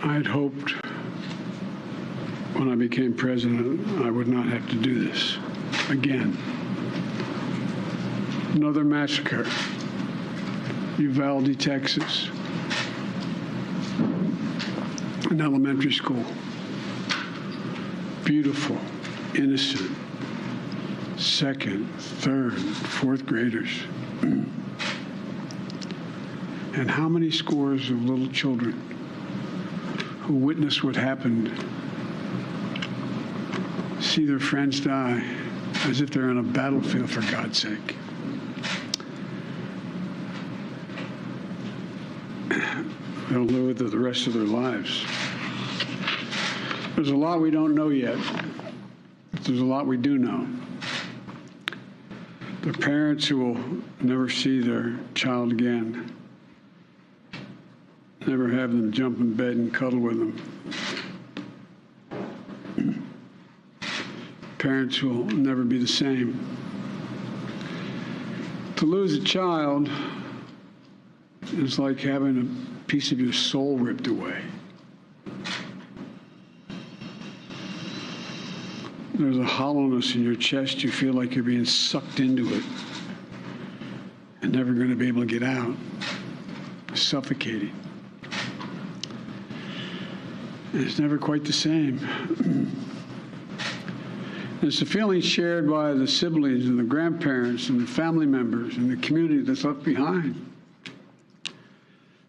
I had hoped when I became president I would not have to do this again. Another massacre, Uvalde, Texas, an elementary school. Beautiful, innocent, second, third, fourth graders. And how many scores of little children who witness what happened see their friends die as if they're on a battlefield, for God's sake. They'll live with it the rest of their lives. There's a lot we don't know yet. There's a lot we do know. The parents who will never see their child again, never have them jump in bed and cuddle with them. Parents who will never be the same. To lose a child is like having a piece of your soul ripped away. There's a hollowness in your chest. You feel like you're being sucked into it and never going to be able to get out. Suffocating. And it's never quite the same. It's a feeling shared by the siblings and the grandparents and the family members and the community that's left behind.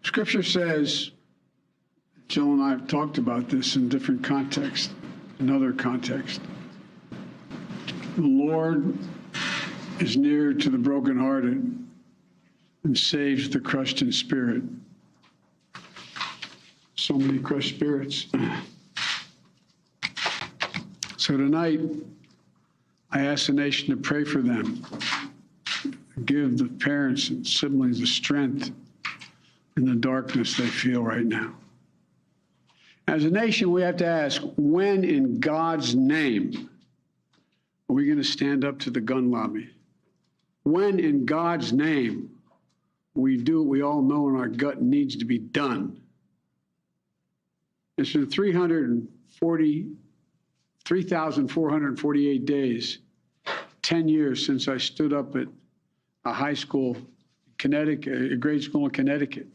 Scripture says, Jill and I have talked about this in different contexts, in other contexts. The Lord is near to the brokenhearted and saves the crushed in spirit. So many crushed spirits. So tonight, I ask the nation to pray for them. Give the parents and siblings the strength in the darkness they feel right now. As a nation, we have to ask, when in God's name are we going to stand up to the gun lobby? When in God's name we do what we all know in our gut needs to be done? It's been 3,448 days, 10 years since I stood up at a high school in Connecticut, a grade school in Connecticut,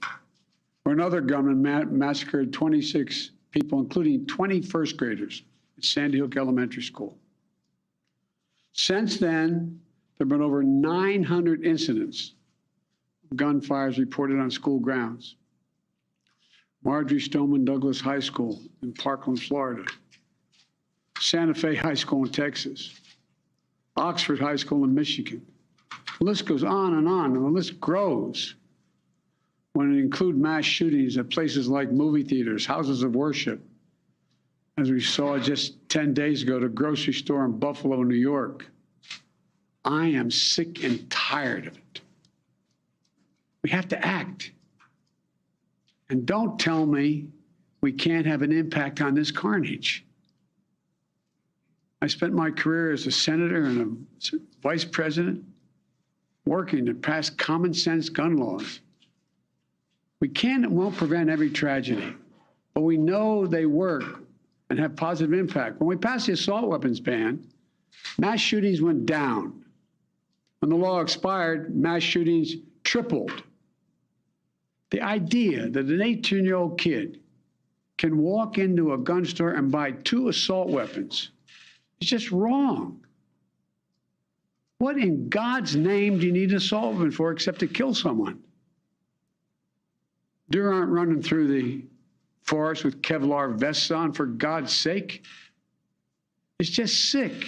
where another gunman massacred 26 people, including 20 first graders at Sandy Hook Elementary School. Since then, there have been over 900 incidents of gunfires reported on school grounds. Marjorie Stoneman Douglas High School in Parkland, Florida. Santa Fe High School in Texas. Oxford High School in Michigan. The list goes on, and the list grows when it includes mass shootings at places like movie theaters, houses of worship, as we saw just 10 days ago, at a grocery store in Buffalo, New York. I am sick and tired of it. We have to act. And don't tell me we can't have an impact on this carnage. I spent my career as a senator and a vice president working to pass common sense gun laws. We can and won't prevent every tragedy, but we know they work and have positive impact. When we passed the assault weapons ban, mass shootings went down. When the law expired, mass shootings tripled. The idea that an 18-year-old kid can walk into a gun store and buy 2 assault weapons is just wrong. What in God's name do you need an assault weapon for except to kill someone? Deer aren't running through the forest with Kevlar vests on, for God's sake. It's just sick.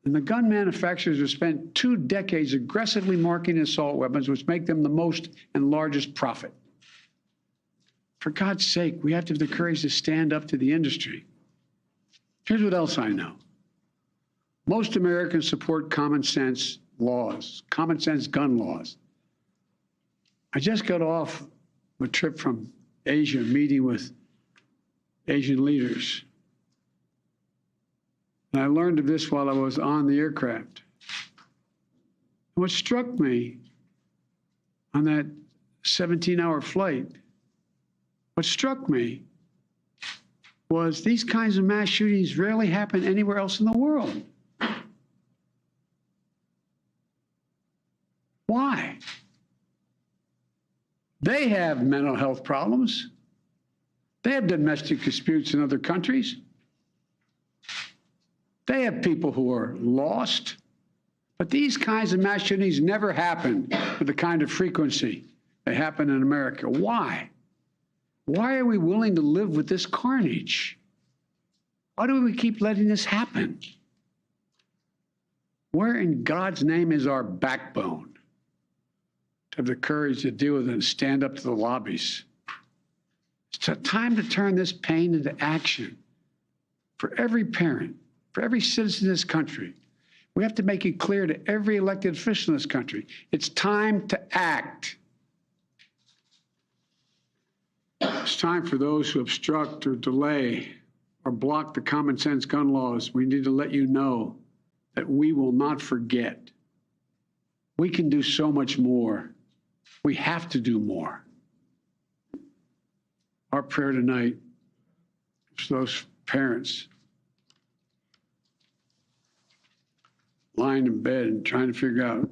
And the gun manufacturers have spent 2 decades aggressively marketing assault weapons, which make them the most and largest profit. For God's sake, we have to have the courage to stand up to the industry. Here's what else I know. Most Americans support common sense laws, common sense gun laws. I just got off a trip from Asia, meeting with Asian leaders. And I learned of this while I was on the aircraft. What struck me on that 17-hour flight What struck me was these kinds of mass shootings rarely happen anywhere else in the world. Why? They have mental health problems. They have domestic disputes in other countries. They have people who are lost. But these kinds of mass shootings never happen with the kind of frequency they happen in America. Why? Why are we willing to live with this carnage? Why do we keep letting this happen? Where in God's name is our backbone to have the courage to deal with it and stand up to the lobbies? It's time to turn this pain into action for every parent, for every citizen in this country. We have to make it clear to every elected official in this country, it's time to act. It's time for those who obstruct or delay or block the common sense gun laws. We need to let you know that we will not forget. We can do so much more. We have to do more. Our prayer tonight is for those parents lying in bed and trying to figure out,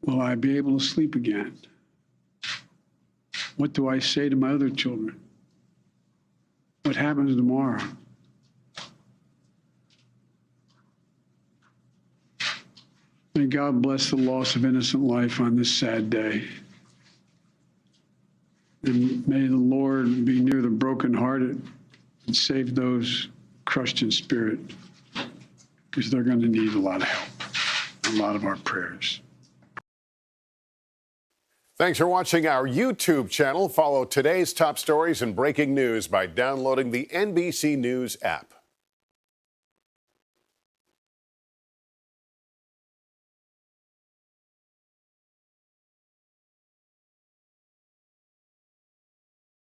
will I be able to sleep again? What do I say to my other children? What happens tomorrow? May God bless the loss of innocent life on this sad day. And may the Lord be near the brokenhearted and save those crushed in spirit, because they're going to need a lot of help, a lot of our prayers. Thanks for watching our YouTube channel. Follow today's top stories and breaking news by downloading the NBC News app.